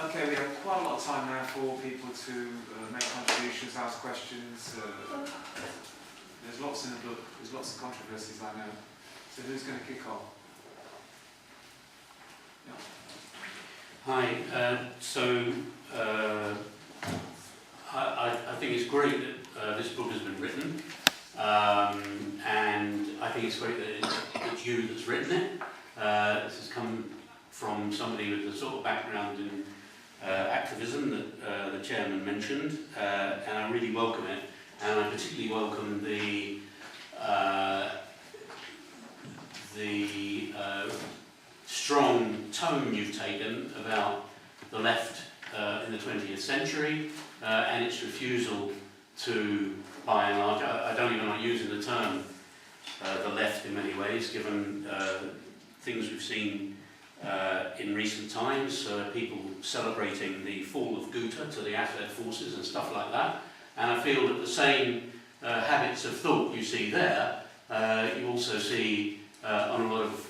Okay, we have quite a lot of time now for people to make contributions, ask questions. There's lots in the book, there's lots of controversies I know. So who's going to kick off? Yeah. Hi, I think it's great that this book has been written, and I think it's great that it's you that's written it. This has come from somebody with the sort of background in activism that the chairman mentioned, and I really welcome it. And I particularly welcome the strong tone you've taken about the left in the 20th century and its refusal to, by and large, I don't even like using the term the left in many ways, given things we've seen in recent times, people celebrating the fall of Ghouta to the Allied forces and stuff like that. And I feel that the same habits of thought you see there, you also see on a lot of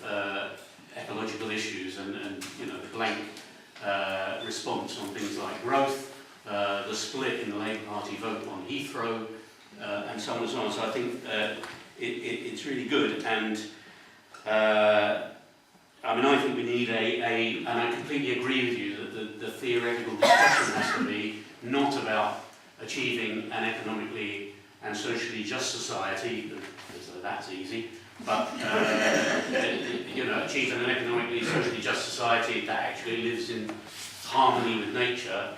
ecological issues and the blank response on things like growth, the split in the Labour Party vote on Heathrow, and so on and so on. So I think it's really good, and I think we need and I completely agree with you that the theoretical discussion has to be not about achieving an economically and socially just society, as though that's easy, but achieving an economically, socially just society that actually lives in harmony with nature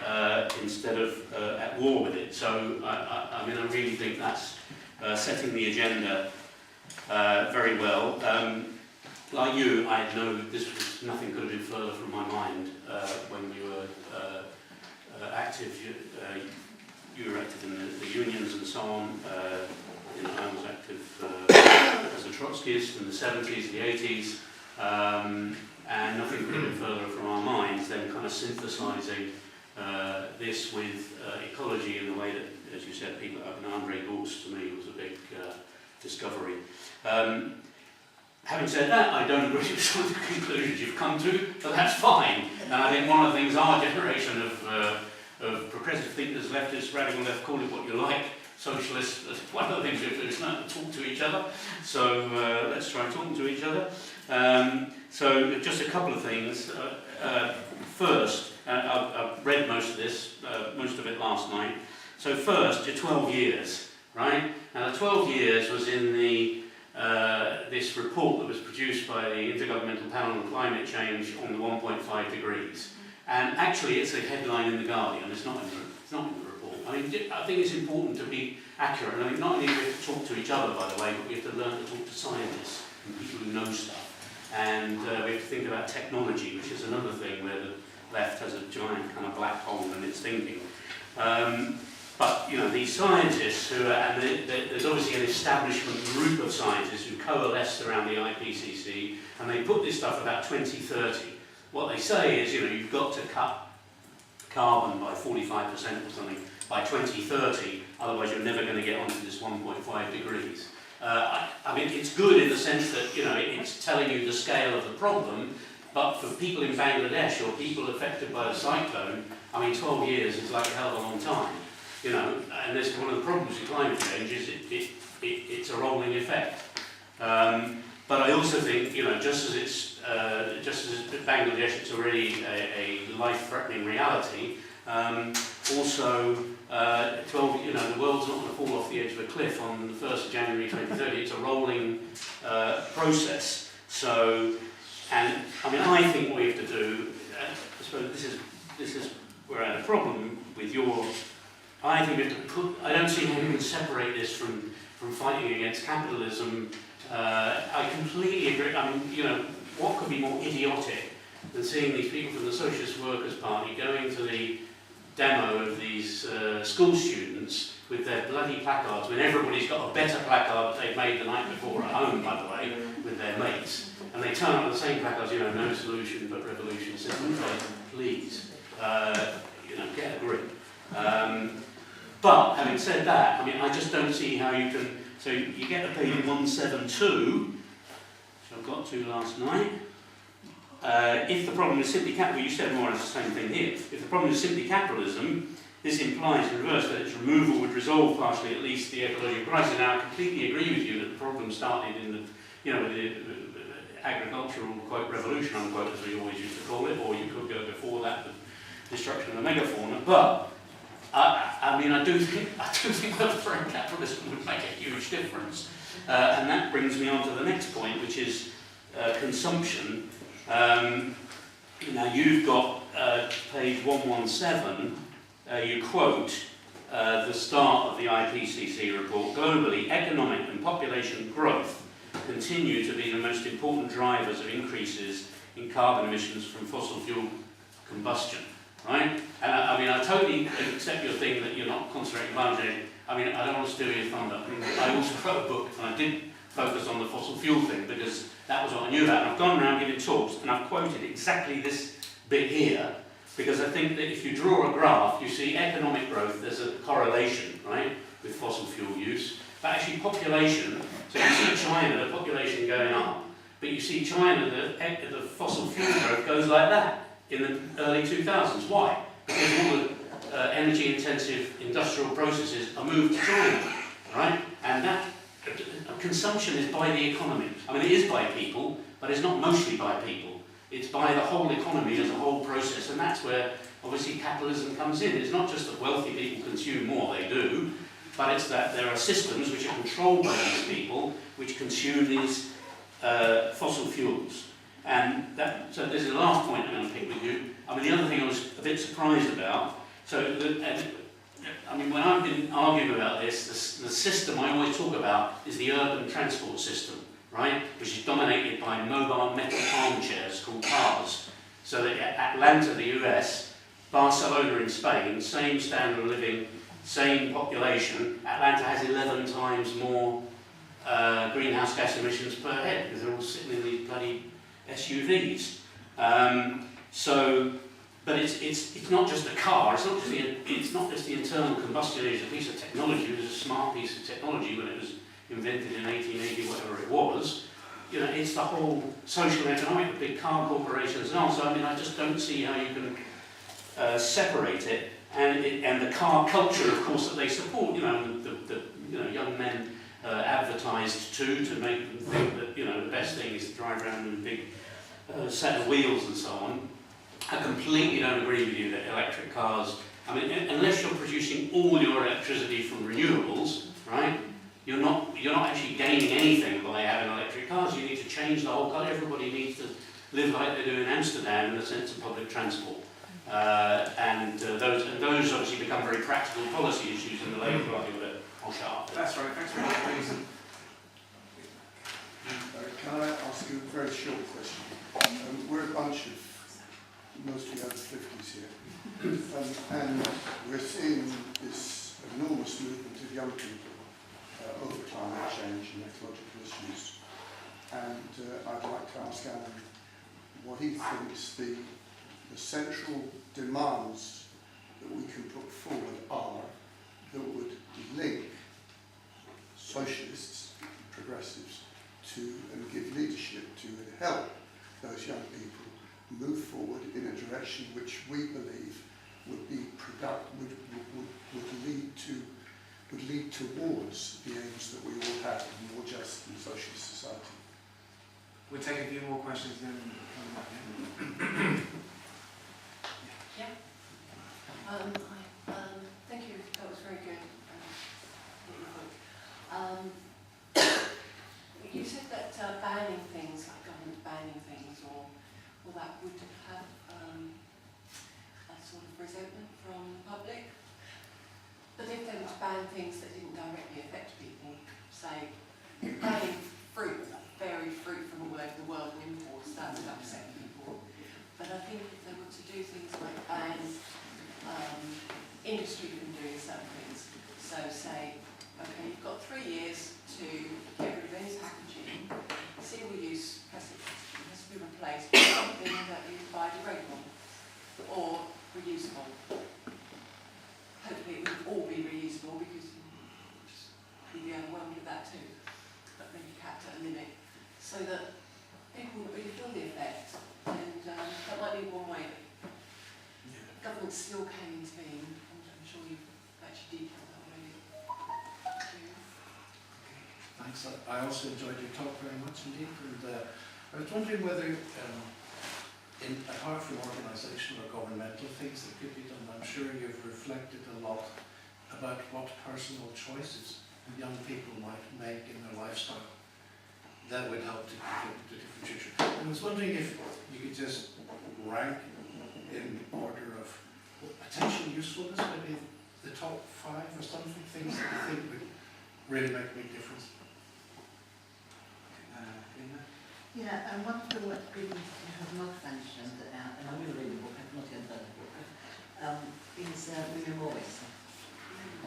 instead of at war with it. So I really think that's setting the agenda very well. Like you, I know nothing could have been further from my mind when you were active. You were active in the unions and so on. I was active as a Trotskyist in the 70s, the 80s, and nothing could have been further from our minds than kind of synthesising this with ecology in the way that, as you said, people like Andre Gauss to me was a big discovery. Having said that, I don't agree with some of the conclusions you've come to, but that's fine. And I think one of the things our generation of progressive thinkers, leftists, radical left, call it what you like, socialists, one of the things we have to do is not talk to each other. So let's try talking to each other. So just a couple of things. First, I've read most of this, most of it last night. So first, your 12 years, right? Now the 12 years was in the this report that was produced by the Intergovernmental Panel on Climate Change on the 1.5 degrees. And actually it's a headline in The Guardian, it's not in the report. I think it's important to be accurate. And not only do we have to talk to each other, by the way, but we have to learn to talk to scientists and people who know stuff. And we have to think about technology, which is another thing where the left has a giant kind of black hole in its thinking. But these scientists there's obviously an establishment group of scientists who coalesced around the IPCC, and they put this stuff about 2030. What they say is, you've got to cut carbon by 45% or something by 2030, otherwise you're never going to get onto this 1.5 degrees. It's good in the sense that it's telling you the scale of the problem, but for people in Bangladesh or people affected by the cyclone, 12 years is like a hell of a long time. And there's one of the problems with climate change is it's a rolling effect. But I also think, just as Bangladesh, it's already a life-threatening reality. Also, the world's not going to fall off the edge of a cliff on the 1st of January 2030. It's a rolling process. So, I think what we have to do. I suppose this is where I had a problem with your. I think we have to I don't see how you can separate this from fighting against capitalism. I completely agree. What could be more idiotic than seeing these people from the Socialist Workers' Party going to the demo of these school students with their bloody placards, when everybody's got a better placard that they've made the night before at home, by the way, with their mates, and they turn up with the same placards, no solution but revolution, please, get a grip. But having said that, I just don't see how you can. So you get to page 172, which I got to last night. if the problem is simply capital, you said more or less the same thing here. If the problem is simply capitalism, this implies in reverse that its removal would resolve partially at least the ecological crisis. Now, I completely agree with you that the problem started in the, the agricultural quote revolution, unquote, as we always used to call it, or you could go before that, the destruction of the megafauna. But I do think overthrowing capitalism would make a huge difference, and that brings me on to the next point, which is consumption. Now you've got page 117. You quote the start of the IPCC report. Globally, economic and population growth continue to be the most important drivers of increases in carbon emissions from fossil fuel combustion. Right? And I totally accept your thing that you're not concentrating on climate change. I don't want to steal your thunder. I also wrote a book, and I did focus on the fossil fuel thing because that was what I knew about. And I've gone around giving talks, and I've quoted exactly this bit here, because I think that if you draw a graph, you see economic growth, there's a correlation, right, with fossil fuel use. But actually population, so you see China, the population going up, but you see China, the fossil fuel growth goes like that in the early 2000s. Why? Because all the energy-intensive industrial processes are moved to China, right? And that consumption is by the economy. It is by people, but it's not mostly by people. It's by the whole economy as a whole process, and that's where obviously capitalism comes in. It's not just that wealthy people consume more, they do, but it's that there are systems which are controlled by these people which consume these fossil fuels. And so this is the last point I'm going to pick with you. The other thing I was a bit surprised about, when I've been arguing about this, the system I always talk about is the urban transport system, right? Which is dominated by mobile metal armchairs called cars. So that Atlanta, the US, Barcelona in Spain, same standard of living, same population, Atlanta has 11 times more greenhouse gas emissions per head because they're all sitting in these bloody SUVs. But it's not just a car. It's not just the internal combustion engine. It's a piece of technology. It was a smart piece of technology when it was invented in 1880, whatever it was. It's the whole social and economic, the big car corporations and all. So I just don't see how you can separate it. And the car culture, of course, that they support. The young men advertised to make them think that the best thing is to drive around in a big set of wheels and so on. I completely don't agree with you that electric cars, unless you're producing all your electricity from renewables, right, you're not actually gaining anything by having electric cars. You need to change the whole culture. Everybody needs to live like they do in Amsterdam in the sense of public transport. Those obviously become very practical policy issues in the Labour Party. I'll shut up. That's right. Thanks very much, please. Can I ask you a very short question? We're a bunch of mostly over 50s here, and we're seeing this enormous movement of young people over climate change and ecological issues. And I'd like to ask Alan what he thinks the central demands that we can put forward are that would link socialists, progressives, to and give leadership to and help those young people move forward in a direction which we believe would be would lead towards the aims that we all have of a more just and socialist society. We'll take a few more questions then come back in. Yeah. Thank you. That was very good. You said that banning things, like government banning things, or that would have a sort of resentment from the public. But if they were to ban things that didn't directly affect people, say banning fruit, varied fruit from all over the world and imports, that would upset people. But I think if they were to do things like ban industry from doing certain things, so say, okay, you've got 3 years to get rid of any packaging, single-use plastic packaging has to be replaced with something that is biodegradable or reusable. Hopefully it would all be reusable because you'd be overwhelmed with that too, but maybe capped at a limit, so that people would really feel the effect government still can intervene. I'm sure you've actually detailed that already. Thank you. Thanks. I also enjoyed your talk very much indeed, and I was wondering whether, apart from organisational or governmental things that could be done, I'm sure you've reflected a lot about what personal choices young people might make in their lifestyle that would help to contribute to different future. I was wondering if you could just rank in order of potential usefulness, maybe the top 5 or something, things that you think would really make a big difference. Yeah, and one of the people you have not mentioned, and I will read the book, I've not yet read the book, is William Morris.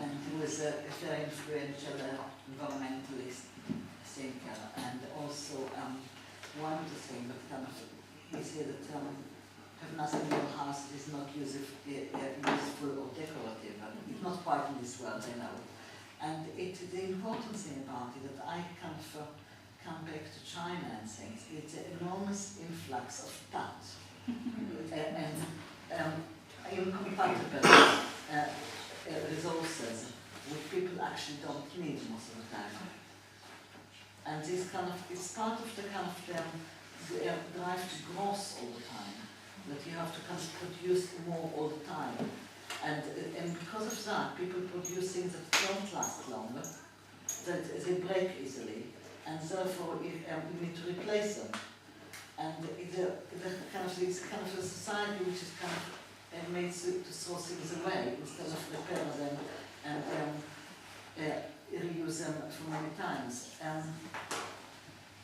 And he was a very influential environmentalist thinker, and also one of the things that kind of he said that have nothing in your house that is not useful or decorative. It's not quite in this world, I know. And the important thing about it that I kind of come back to China and things, it's an enormous influx of touch and incompatible resources which people actually don't need most of the time. And this kind of, it's part of the kind of drive to growth all the time, that you have to kind of produce more all the time. And because of that, people produce things that don't last longer, that they break easily, and therefore you need to replace them. And this kind of a society which is kind of made to throw things away instead of repair them and reuse them for many times.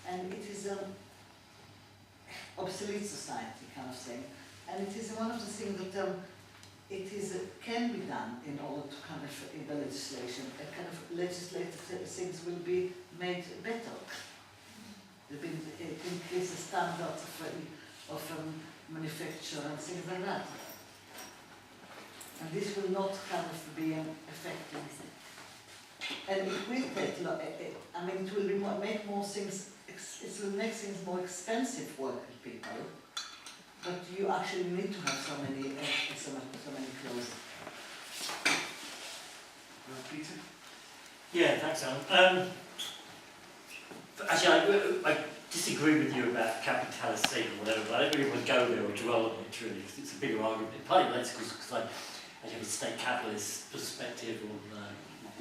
And it is an obsolete society kind of thing. And it is one of the things that can be done in order to kind of, in the legislation, kind of legislative things will be made better. It increase the standards of manufacture and things like that. And this will not kind of be effective. And it will take, I mean, it will be make more things, it will make things more expensive for working people. But you actually need to have so many clothes. Peter? Yeah, thanks, Alan. Actually, I disagree with you about capitalist thing or whatever, but I don't really want to go there or dwell on it really, because it's a bigger argument. Partly that's because I have a state capitalist perspective on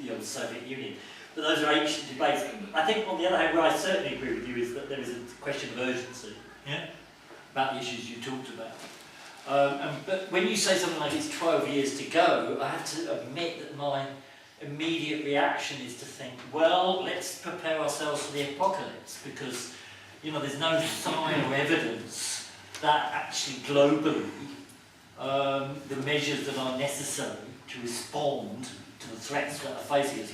the old Soviet Union. But those are ancient debates. I think, on the other hand, where I certainly agree with you is that there is a question of urgency, yeah, about the issues you talked about. But when you say something like it's 12 years to go, I have to admit that my immediate reaction is to think, well, let's prepare ourselves for the apocalypse, because, you know, there's no sign or evidence that actually globally the measures that are necessary to respond to the threats that are facing us.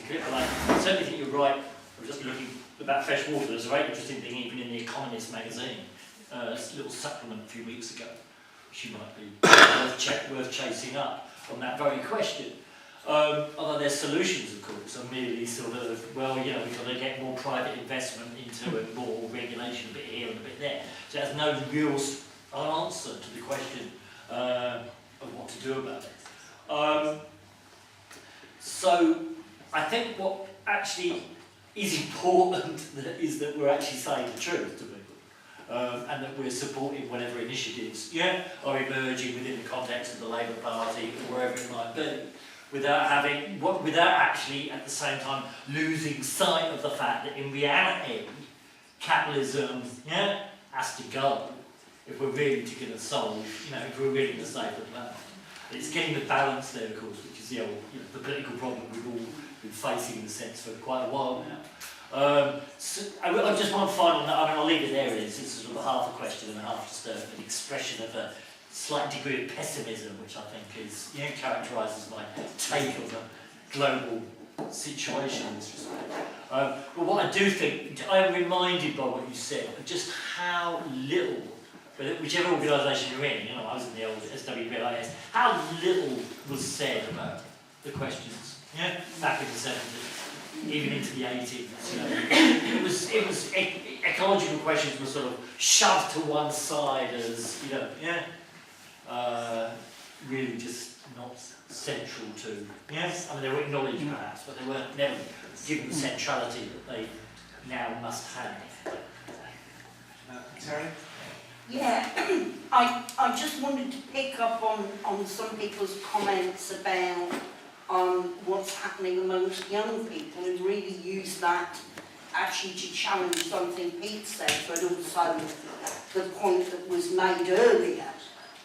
I certainly think you're right. I was just looking about fresh water. There's a very interesting thing even in The Economist magazine, a little supplement a few weeks ago, which you might be worth chasing up on that very question. Although their solutions, of course, are merely sort of, well, you know, we've got to get more private investment into it, more regulation, a bit here and a bit there. So it has no real answer to the question of what to do about it. So I think what actually is important is that we're actually saying the truth to people, and that we're supporting whatever initiatives are emerging within the context of the Labour Party or wherever it might be, without actually at the same time losing sight of the fact that in reality capitalism has to go if we're really going to solve, if we're really going to save the planet. It's getting the balance there, of course, which is the old, the political problem we've all been facing in a sense for quite a while now. Just one final note, I'll leave it there. It's sort of half a question and half just an expression of a slight degree of pessimism, which I think is characterises my take on the global situation in this respect. But what I do think, I am reminded by what you said of just how little, whichever organisation you're in, I was in the old SWPIS, how little was said about the questions back in the 70s, even into the 80s. It was ecological questions were sort of shoved to one side as really just not central to. Yes, I mean they were acknowledged perhaps, but they weren't never given the centrality that they now must have. Terry? Yeah, I just wanted to pick up on some people's comments about what's happening amongst young people and really use that actually to challenge something Pete said, but also the point that was made earlier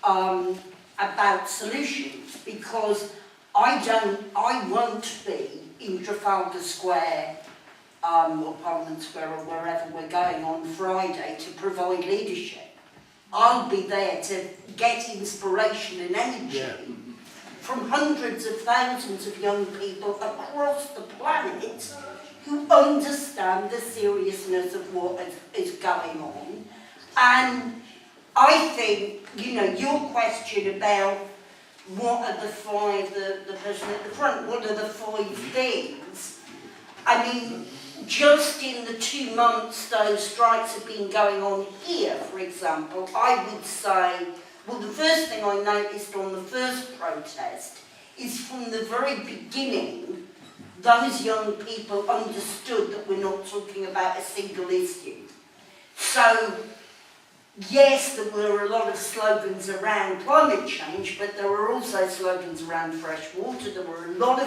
about solutions, because I won't be in Trafalgar Square or Parliament Square or wherever we're going on Friday to provide leadership. I'll be there to get inspiration and energy from hundreds of thousands of young people across the planet who understand the seriousness of what is going on. And I think, you know, your question about what are the five, the person at the front, what are the 5 things? I mean, just in the 2 months those strikes have been going on here, for example, I would say, well, the first thing I noticed on the first protest is from the very beginning, those young people understood that we're not talking about a single issue. So, yes, there were a lot of slogans around climate change, but there were also slogans around fresh water, there were a lot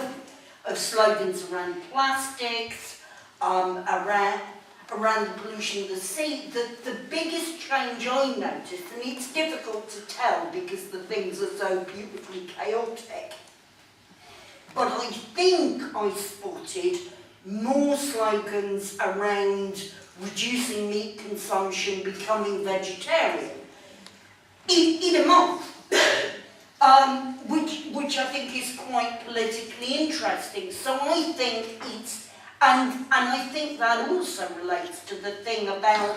of slogans around plastics, around the pollution of the sea. The biggest change I noticed, and it's difficult to tell because the things are so beautifully chaotic, but I think I spotted more slogans around reducing meat consumption, becoming vegetarian, in a month, which I think is quite politically interesting. So I think it's, and I think that also relates to the thing about,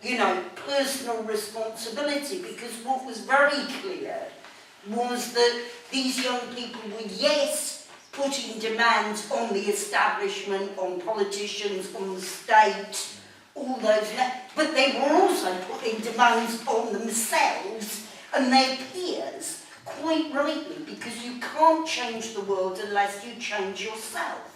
you know, personal responsibility, because what was very clear was that these young people were, yes, putting demands on the establishment, on politicians, on the state, all those, but they were also putting demands on themselves and their peers, quite rightly, because you can't change the world unless you change yourself.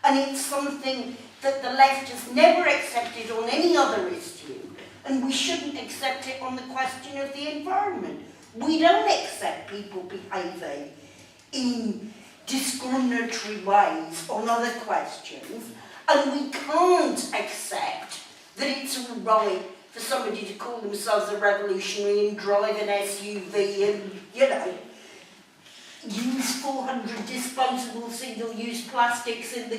And it's something that the left has never accepted on any other issue, and we shouldn't accept it on the question of the environment. We don't accept people behaving in discriminatory ways on other questions, and we can't accept that it's all right for somebody to call themselves a revolutionary and drive an SUV and, you know, use 400 disposable single-use plastics in the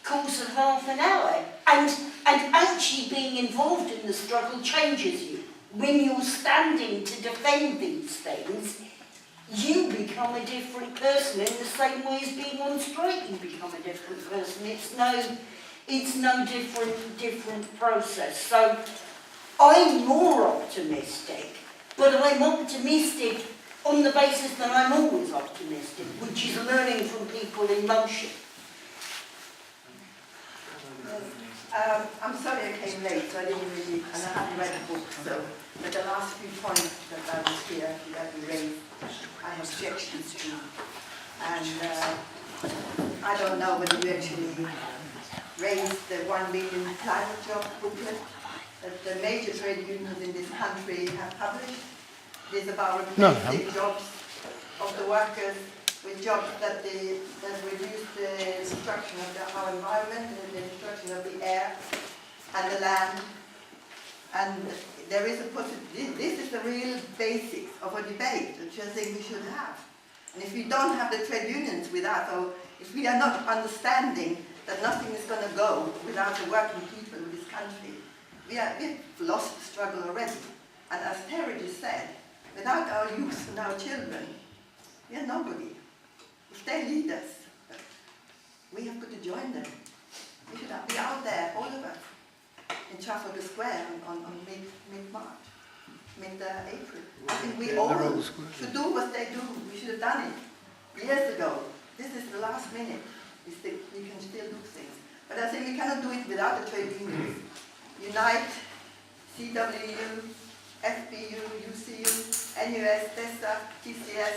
course of half an hour. And actually being involved in the struggle changes you. When you're standing to defend these things, you become a different person in the same way as being on strike you become a different person. It's no different process. So I'm more optimistic, but I'm optimistic on the basis that I'm always optimistic, which is learning from people in motion. I'm sorry I came late, so I didn't really, and I haven't read the book, so, but the last few points that I was here, that you raised, I have objections to. And I don't know whether you actually raised the 1 million climate job booklet that the major trade unions in this country have published. It is about replacing jobs of the workers with jobs that reduce the destruction of our environment and the destruction of the air and the land. And there is a possibility, this is the real basics of a debate, which I think we should have. And if we don't have the trade unions with us, or if we are not understanding that nothing is going to go without the working people of this country, we've lost the struggle already. And as Terry just said, without our youth and our children, we are nobody. If they lead us, we have got to join them. We should be out there, all of us, in Trafalgar Square on mid-March, mid-April. I think we all should do what they do. We should have done it years ago. This is the last minute. We can still do things. But I think we cannot do it without the trade unions. Unite, CWU, FPU, UCU, NUS, TESA, TCS,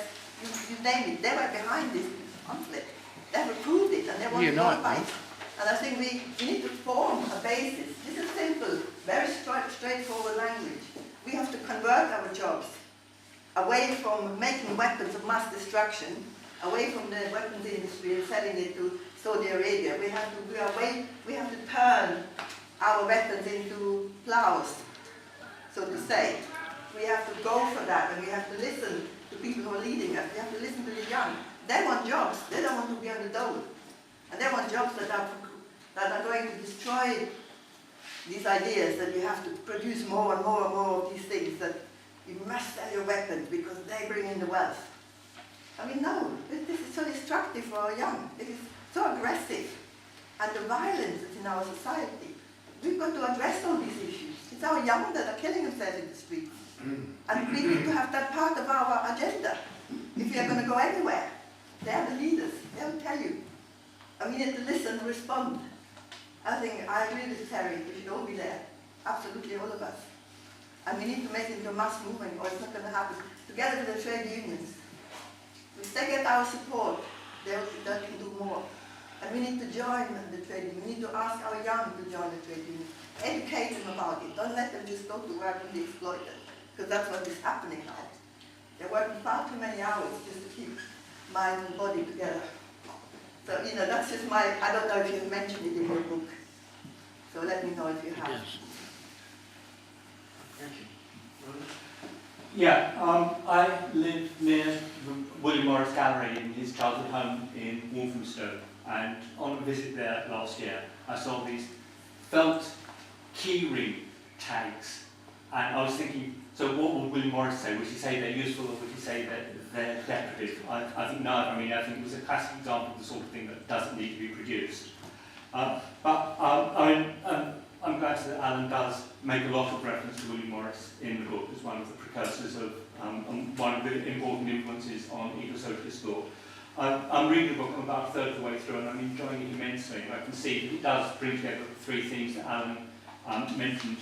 you name it, they were behind this conflict. They've approved it and they want to go by it. And I think we need to form a basis. This is simple, very straightforward language. We have to convert our jobs away from making weapons of mass destruction, away from the weapons industry and selling it to Saudi Arabia. We have to turn our weapons into plows, so to say. We have to go for that, and we have to listen to people who are leading us. We have to listen to the young. They want jobs. They don't want to be on the dole. And they want jobs that are going to destroy these ideas that you have to produce more and more and more of these things, that you must sell your weapons because they bring in the wealth. I mean, no, this is so destructive for our young. It is so aggressive. And the violence that's in our society. We've got to address all these issues. It's our young that are killing themselves in the streets. And we need to have that part of our agenda. If we are going to go anywhere, they are the leaders. They will tell you. And we need to listen and respond. I agree with Terry. We should all be there. Absolutely all of us. And we need to make it into a mass movement or it's not going to happen. Together with the trade unions. If they get our support, they can do more. And we need to join the trade union. We need to ask our young to join the trade union. Educate them about it. Don't let them just go to work and be exploited. Because that's what is happening now. They're working far too many hours just to keep mind and body together. So, that's just I don't know if you've mentioned it in your book. So let me know if you have. Yes. Thank you. Merlin? Yeah, I live near the William Morris Gallery in his childhood home in Walthamstow, and on a visit there last year, I saw these felt keyring tags, and I was thinking, so what would William Morris say? Would he say they're useful, or would he say that they're decorative? I think no. I think it was a classic example of the sort of thing that doesn't need to be produced. I'm glad that Alan does make a lot of reference to William Morris in the book as one of the precursors of, one of the important influences on eco-socialist thought. I'm reading the book, I'm about a third of the way through, and I'm enjoying it immensely. I can see that it does bring together the three themes that Alan mentioned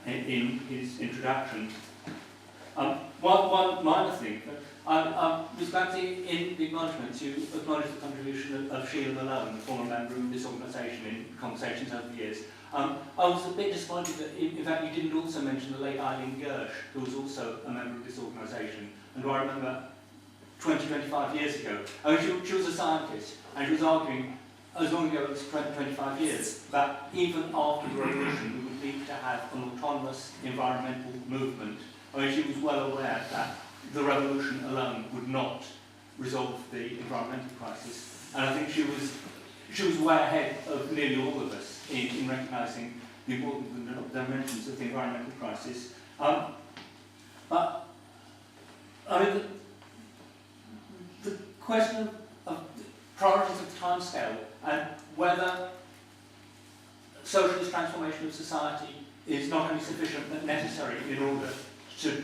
in his introduction. One minor thing, I was glad to see in the acknowledgements you acknowledged the contribution of Sheila Malone, the former member of this organisation, in conversations over the years. I was a bit disappointed that, in fact, you didn't also mention the late Eileen Gersh, who was also a member of this organisation, and who I remember 20-25 years ago. She was a scientist, and she was arguing, as long ago as 20-25 years, that even after the revolution we would need to have an autonomous environmental movement. She was well aware that the revolution alone would not resolve the environmental crisis, and I think she was way ahead of nearly all of us in recognising the important dimensions of the environmental crisis. But I mean, the question of the priorities of the timescale and whether socialist transformation of society is not only sufficient but necessary in order to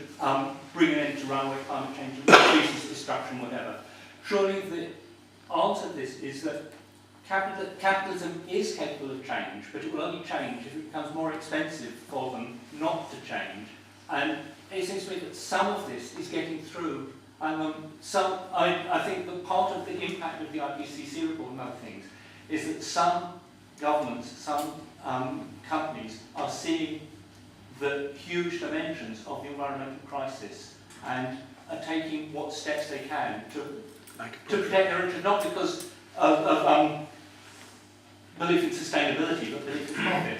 bring an end to runaway climate change, species destruction, whatever. Surely the answer to this is that capitalism is capable of change, but it will only change if it becomes more expensive for them not to change. And it seems to me that some of this is getting through. And I think that part of the impact of the IPCC report and other things is that some governments, some companies are seeing the huge dimensions of the environmental crisis and are taking what steps they can to protect their interests, not because of belief in sustainability, but belief in profit.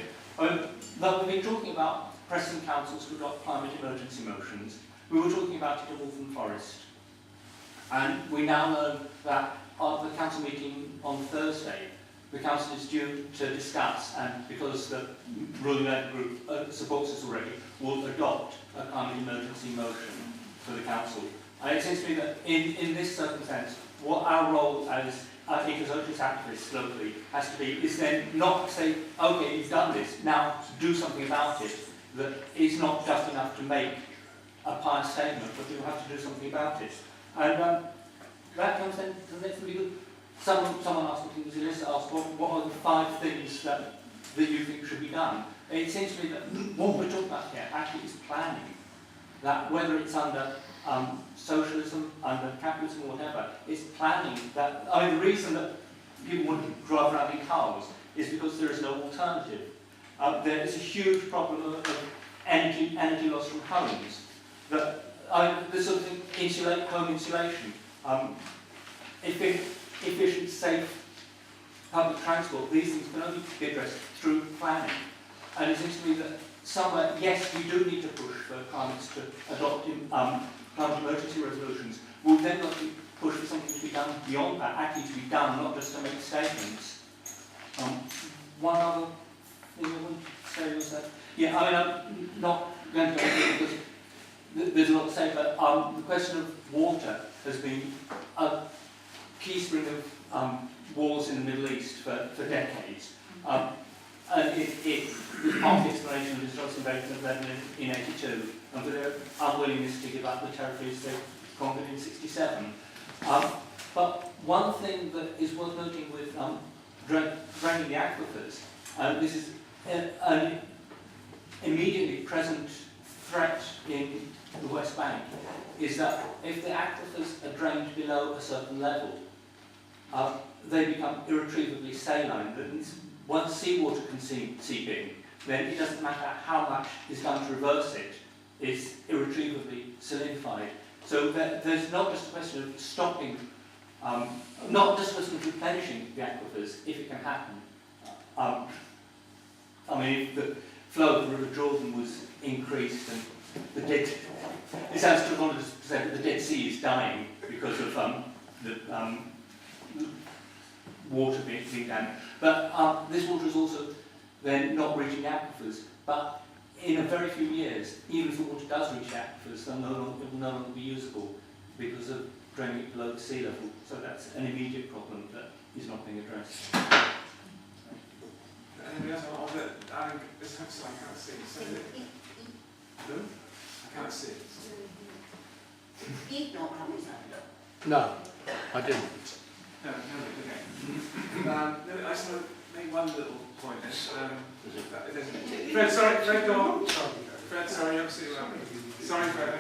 But we've been talking about pressing councils to adopt climate emergency motions. We were talking about it at Waltham Forest. And we now know that at the council meeting on Thursday, the council is due to discuss, and because the ruling Labour group supports this already, will adopt a climate emergency motion for the council. And it seems to me that in this circumstance, what our role as eco-socialist activists locally has to be is then not to say, okay, you've done this, now do something about it. That it's not just enough to make a pious statement, but you have to do something about it. And that comes then to the next thing. Someone asked, I think it was Elissa asked, what are the 5 things that you think should be done? It seems to me that what we're talking about here actually is planning. that whether it's under socialism, under capitalism, or whatever, it's planning that. I mean, the reason that people want to drive around in cars is because there is no alternative. There is a huge problem of energy loss from homes. This sort of thing, home insulation, efficient, safe public transport. These things can only be addressed through planning. And it seems to me that somewhere, yes, we do need to push for climates to adopt climate emergency resolutions. We'll then got to push for something to be done beyond that, actually to be done, not just to make statements. One other thing I wanted to say was that, yeah, I mean, I'm not going to go into it because there's a lot to say, but the question of water has been a key spring of wars in the Middle East for decades. And it was part of the explanation of the destruction invasion of Lebanon in 82, and for their unwillingness to give up the territories they conquered in 67. But one thing that is worth noting with draining the aquifers, this is an immediately present threat in the West Bank, is that if the aquifers are drained below a certain level, they become irretrievably saline. That means once seawater can seep in, then it doesn't matter how much is done to reverse it, it's irretrievably solidified. So there's not just a question of stopping, not just a question of replenishing the aquifers, if it can happen. I mean, if the flow of the River Jordan was increased and it sounds too honest to say that the Dead Sea is dying because of the water being damaged. But this water is also then not reaching the aquifers. But in a very few years, even if the water does reach the aquifers, it will no longer be usable because of draining it below the sea level. So that's an immediate problem that is not being addressed. Anybody else on that? I can't see. No? I can't see. You've not come with that. No, I didn't. No, okay. I just want to make one little point. Fred, sorry, Fred, go on. Fred, sorry, absolutely right. Sorry, Fred.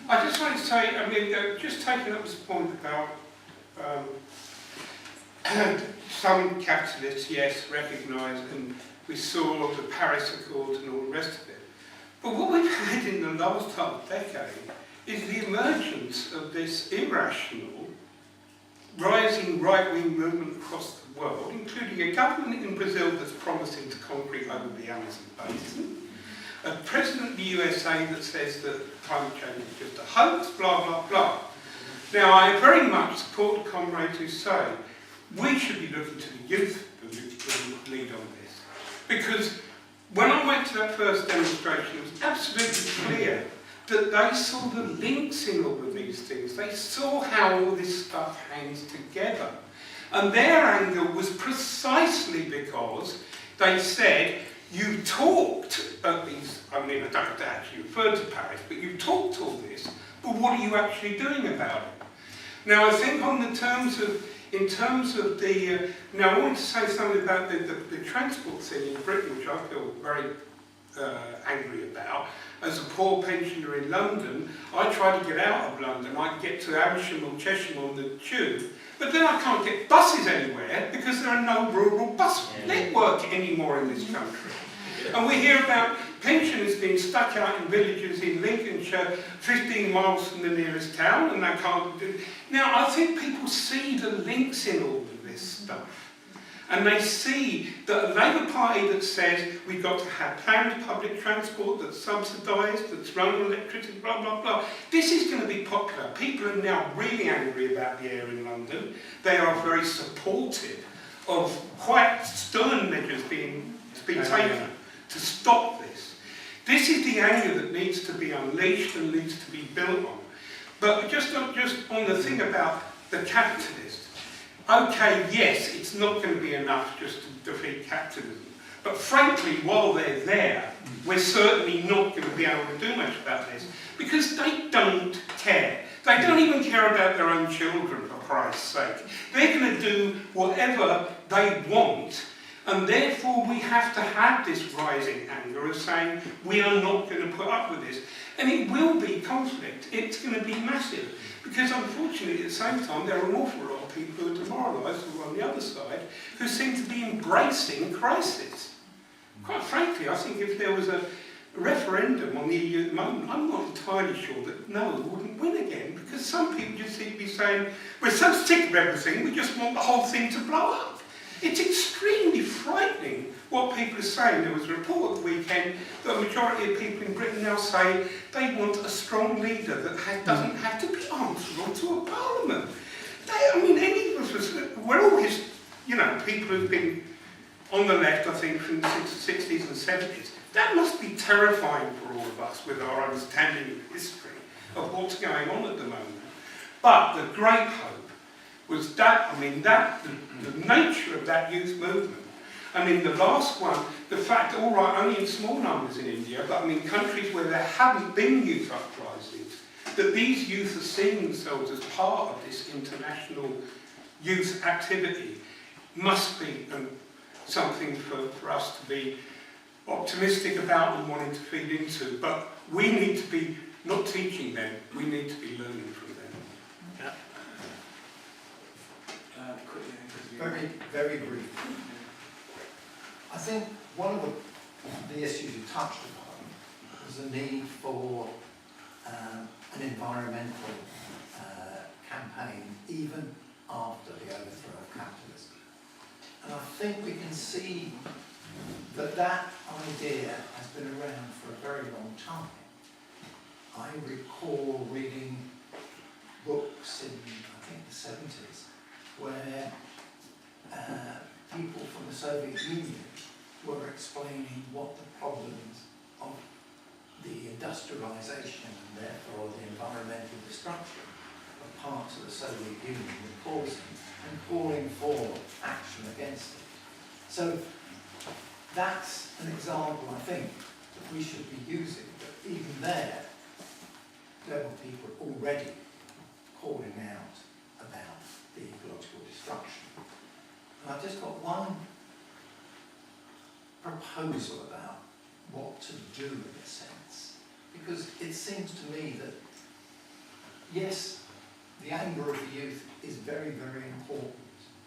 I just wanted to say, I mean, just taking up this point about some capitalists, yes, recognise, and we saw the Paris Accord and all the rest of it. But what we've had in the last half decade is the emergence of this irrational, rising right-wing movement across the world, including a government in Brazil that's promising to concrete over the Amazon basin, a president of the USA that says that climate change is just a hoax, blah, blah, blah. Now, I very much support the comrades who say we should be looking to the youth to lead on this. Because when I went to that first demonstration, it was absolutely clear that they saw the links in all of these things. They saw how all this stuff hangs together. And their anger was precisely because they said, you talked at these, I mean, I don't have to actually refer to Paris, but you talked all this, but what are you actually doing about it? Now, I think in terms of the, now I want to say something about the transport thing in Britain, which I feel very angry about. As a poor pensioner in London, I try to get out of London. I can get to Amersham or Chesham on the tube, but then I can't get buses anywhere because there are no rural bus network anymore in this country. And we hear about pensioners being stuck out in villages in Lincolnshire, 15 miles from the nearest town, and they can't do. Now, I think people see the links in all of this stuff. And they see that a Labour Party that says we've got to have planned public transport that's subsidised, that's run on electricity, blah, blah, blah. This is going to be popular. People are now really angry about the air in London. They are very supportive of quite stern measures being taken to stop this. This is the anger that needs to be unleashed and needs to be built on. But just on the thing about the capitalist. Okay, yes, it's not going to be enough just to defeat capitalism. But frankly, while they're there, we're certainly not going to be able to do much about this because they don't care. They don't even care about their own children, for Christ's sake. They're going to do whatever they want And therefore we have to have this rising anger of saying we are not going to put up with this. And it will be conflict. It's going to be massive. Because unfortunately at the same time there are an awful lot of people who are demoralised who are on the other side who seem to be embracing crisis. Quite frankly, I think if there was a referendum on the EU at the moment, I'm not entirely sure that no wouldn't win again, because some people just seem to be saying, we're so sick of everything, we just want the whole thing to blow up. It's extremely frightening what people are saying. There was a report at the weekend that a majority of people in Britain now say they want a strong leader that doesn't have to be answerable to a parliament. I mean, any of us, we're all his, you know, people who've been on the left, I think, from the 60s and 70s. That must be terrifying for all of us with our understanding of history of what's going on at the moment. But the great hope was that, I mean, that the nature of that youth movement. I mean, the last one, the fact, all right, only in small numbers in India, but I mean, countries where there haven't been youth uprisings, that these youth are seeing themselves as part of this international youth activity must be something for us to be optimistic about and wanting to feed into. But we need to be not teaching them, we need to be learning from them. Very, very brief. I think one of the issues you touched upon was the need for an environmental campaign even after the overthrow of capitalism. And I think we can see that that idea has been around for a very long time. I recall reading books in, I think, the 70s, where people from the Soviet Union were explaining what the problems of the industrialisation and therefore the environmental destruction of parts of the Soviet Union were causing, and calling for action against it. So that's an example, I think, that we should be using. But even there were people already calling out about the ecological destruction. And I've just got one proposal about what to do in a sense, because it seems to me that, yes, the anger of the youth is very, very important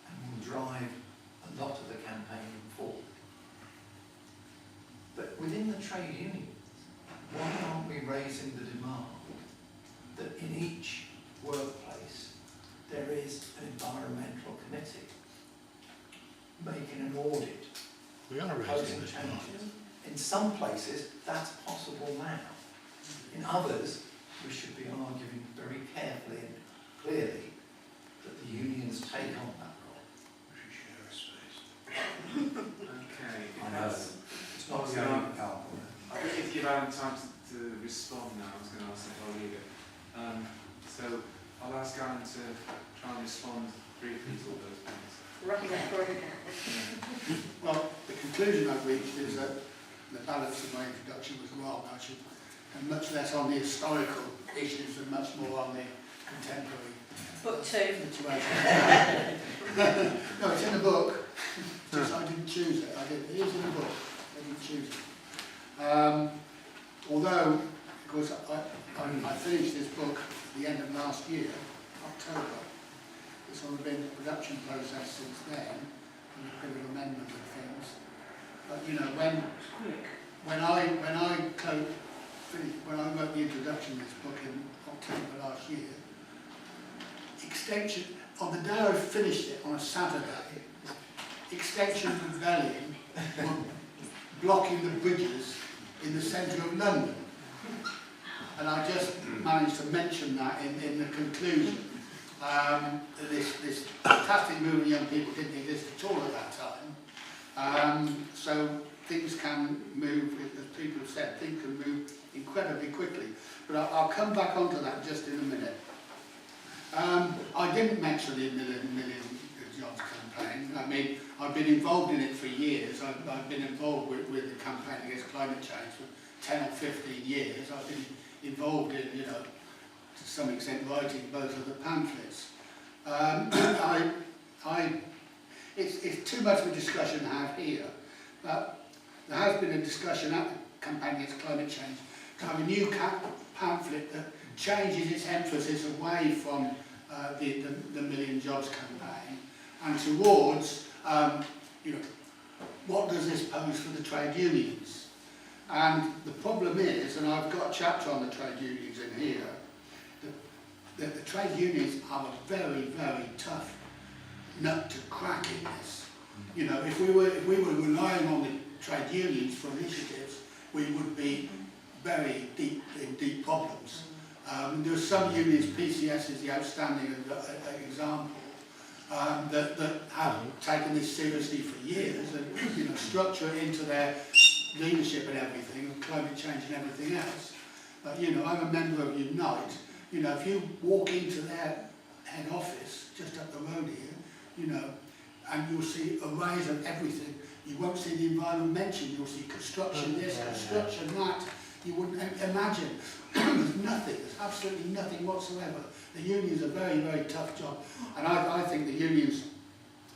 and will drive a lot of the campaign forward. But within the trade unions, why aren't we raising the demand that in each workplace there is an environmental committee making an audit, proposing changes? In some places that's possible now. In others we should be arguing very carefully and clearly that the unions take on that role. We should share a space. Okay. I know. It's not So, really powerful. I think if you give Alan time to respond now, I was going to ask if I'll leave it. So I'll ask Alan to try and respond briefly to all those points. Well, the conclusion I've reached is that the balance of my introduction was wrong. I should, and much less on the historical issues and much more on the contemporary situation. No, it's in the book. Just I didn't choose it. It is in the book. I didn't choose it. Although, of course, I finished this book at the end of last year, October. It's sort of been a production process since then, and a bit of amendment of things. But you know, when I wrote the introduction to this book in October last year, Extension, on the day I finished it on a Saturday, Extension Rebellion were blocking the bridges in the centre of London. And I just managed to mention that in the conclusion. This fantastic movement of young people didn't exist at all at that time. So things can move, as people have said, things can move incredibly quickly. But I'll come back onto that just in a minute. I didn't mention the Million Jobs campaign. I mean, I've been involved in it for years. I've been involved with the campaign against climate change for 10 or 15 years. I've been involved in, you know, to some extent writing both of the pamphlets. it's too much of a discussion to have here, but there has been a discussion at the campaign against climate change to have a new pamphlet that changes its emphasis away from the Million Jobs campaign and towards, what does this pose for the trade unions? And the problem is, and I've got a chapter on the trade unions in here, that the trade unions are a very, very tough nut to crack in this. You know, if we were relying on the trade unions for initiatives, we would be very deep in deep problems. There are some unions, PCS is the outstanding example, that have taken this seriously for years and structure it into their leadership and everything, and climate change and everything else. But I'm a member of Unite. If you walk into their head office just up the road here, and you'll see arrays of everything. You won't see the environment mentioned. You'll see construction this, construction that. You wouldn't imagine. There's nothing. There's absolutely nothing whatsoever. The unions are a very, very tough job, and I think the unions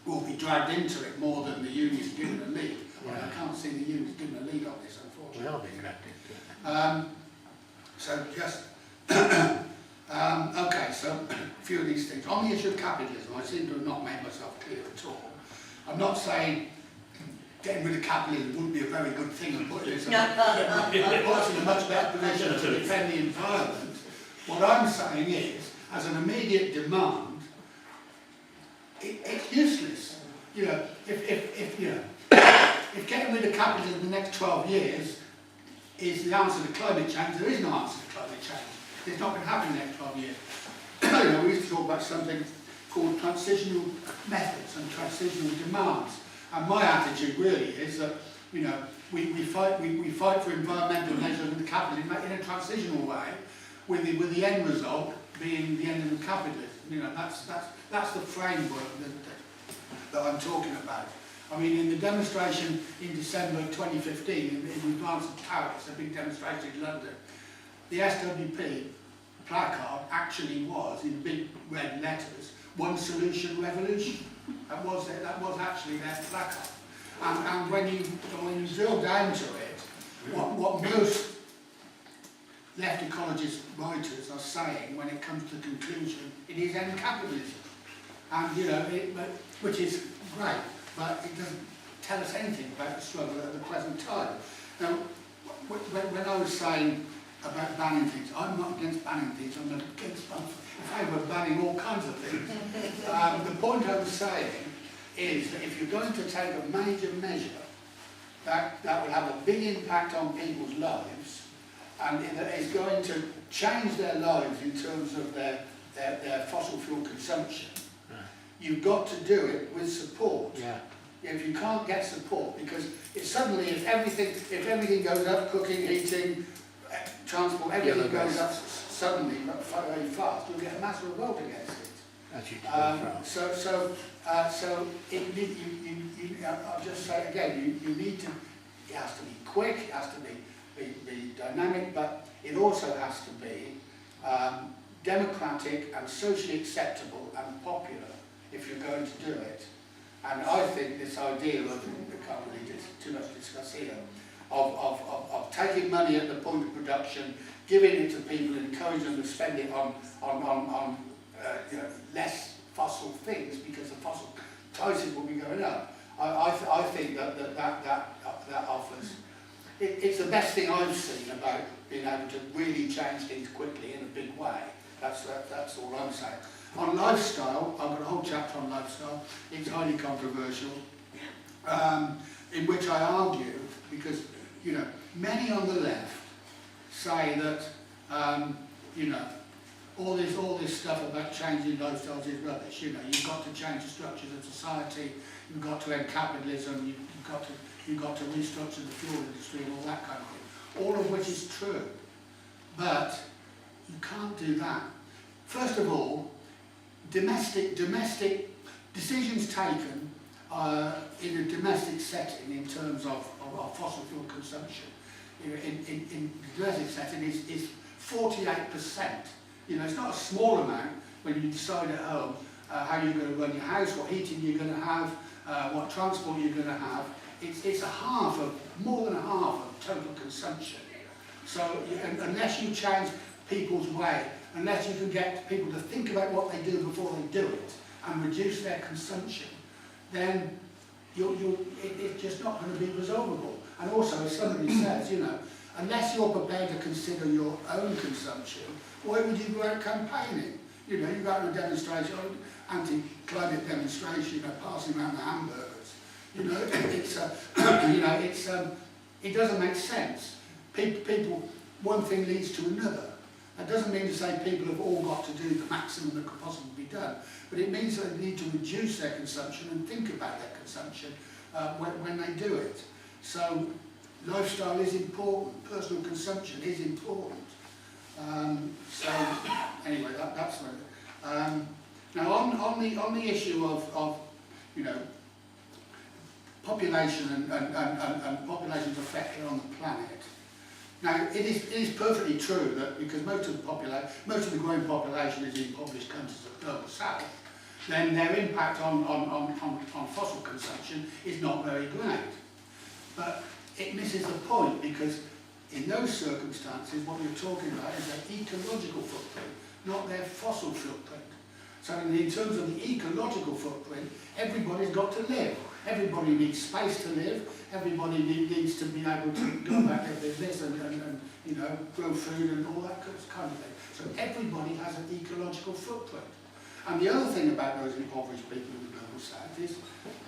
will be dragged into it more than the unions given a lead. I can't see the unions given a lead on this, unfortunately. We are being dragged into it. So just okay. So a few of these things on the issue of capitalism. I seem to have not made myself clear at all. I'm not saying getting rid of capitalism wouldn't be a very good thing and putting us in a much better position to defend the environment. What I'm saying is, as an immediate demand, it's useless. If getting rid of capitalism in the next 12 years is the answer to climate change, there is no answer to climate change. It's not going to happen in the next 12 years. We used to talk about something called transitional methods and transitional demands. And my attitude really is that, we fight for environmental measures of capitalism in a transitional way, with the end result being the end of the capitalism. That's the framework that I'm talking about. I mean, in the demonstration in December 2015, in advance of Paris, a big demonstration in London, the SWP placard actually was, in big red letters, "One Solution Revolution." That was actually their placard. And when you drill down to it, what most left ecologist writers are saying when it comes to the conclusion, it is end capitalism. And which is great, but it doesn't tell us anything about the struggle at the present time. Now, when I was saying about banning things, I'm not against banning things, I'm in favour of banning all kinds of things. The point I was saying is that if you're going to take a major measure that will have a big impact on people's lives, and that is going to change their lives in terms of their fossil fuel consumption, you've got to do it with support. If you can't get support, because if everything goes up, cooking, heating, transport, everything goes up suddenly, very fast, you'll get a massive revolt against it. I'll just say again, you need to. It has to be quick. It has to be dynamic, but it also has to be democratic and socially acceptable and popular if you're going to do it. And I think this idea of, we can't really too much discuss here, of taking money at the point of production, giving it to people, and encouraging them to spend it on less fossil things, because the fossil prices will be going up. I think that offers. It's the best thing I've seen about being able to really change things quickly in a big way. That's all I'm saying. On lifestyle, I've got a whole chapter on lifestyle. It's highly controversial, in which I argue, because many on the left say that all this stuff about changing lifestyles is rubbish. You've got to change the structures of society. You've got to end capitalism. You've got to restructure the fuel industry and all that kind of thing. All of which is true, but you can't do that. First of all, domestic decisions taken in a domestic setting in terms of fossil fuel consumption in domestic setting is 48%. It's not a small amount when you decide at home how you're going to run your house, what heating you're going to have, what transport you're going to have, it's more than a half of total consumption. So unless you change people's way, unless you can get people to think about what they do before they do it and reduce their consumption, then it's just not going to be resolvable. And also, as somebody says, you know, unless you're prepared to consider your own consumption, why would you go out campaigning? You know, you go out to a demonstration, anti-climate demonstration, you know, passing around the hamburgers. You know, it doesn't make sense. People, one thing leads to another. That doesn't mean to say people have all got to do the maximum that could possibly be done, but it means that they need to reduce their consumption and think about their consumption when they do it. So lifestyle is important, personal consumption is important. So anyway, that's what. Now on the issue of you know, population and population's effect on the planet. Now, it is perfectly true that because most of the growing population is in impoverished countries of the global south, then their impact on fossil consumption is not very great. But it misses the point, because in those circumstances, what you're talking about is their ecological footprint, not their fossil footprint. So in terms of the ecological footprint, everybody's got to live. Everybody needs space to live. Everybody needs to be able to go about their business and you know, grow food and all that kind of thing. So everybody has an ecological footprint. And the other thing about those impoverished people in the global south is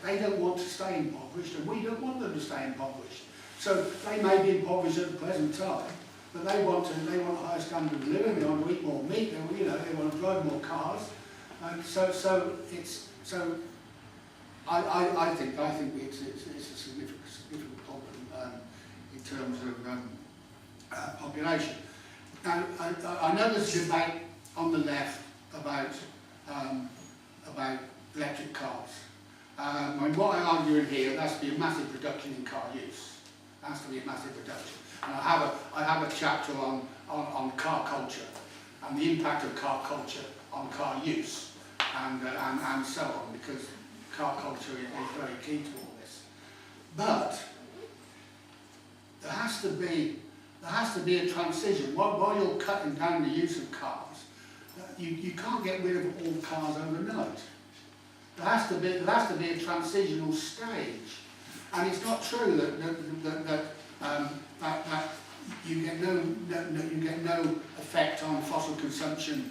they don't want to stay impoverished, and we don't want them to stay impoverished. So they may be impoverished at the present time, but they want a higher standard of living. They want to eat more meat. They want to drive more cars. And I think it's a significant problem in terms of population. Now, I know there's a debate on the left about electric cars. And what I argue in here, there has to be a massive reduction in car use. There has to be a massive reduction. And I have a chapter on car culture and the impact of car culture on car use and so on, because car culture is very key to all this. But there has to be a transition. While you're cutting down the use of cars, you can't get rid of all cars overnight. There has to be a transitional stage, and it's not true that you get no effect on fossil consumption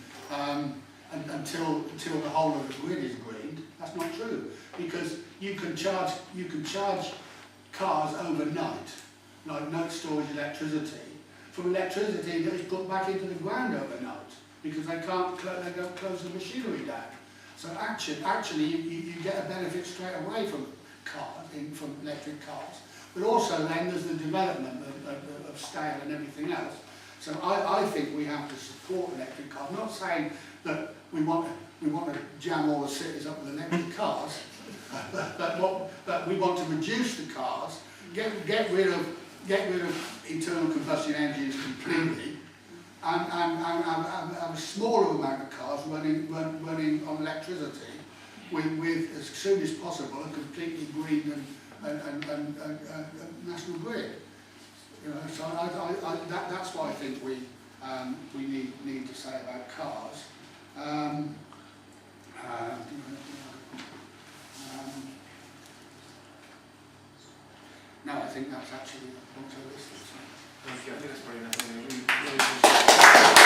until the whole of the grid is greened. That's not true, because you can charge cars overnight, like night storage electricity, from electricity that is put back into the ground overnight, because they don't close the machinery down. So actually you get a benefit straight away from from electric cars. But also then there's the development of scale and everything else. So I think we have to support electric cars. I'm not saying that we want to jam all the cities up with electric cars, but we want to reduce the cars, get rid of internal combustion engines completely, and have a smaller amount of cars running on electricity, with as soon as possible a completely green and national grid. You know, so that's what I think we need to say about cars. No, I think that's actually the point of this. Thank you. I think that's probably enough. Really appreciate it.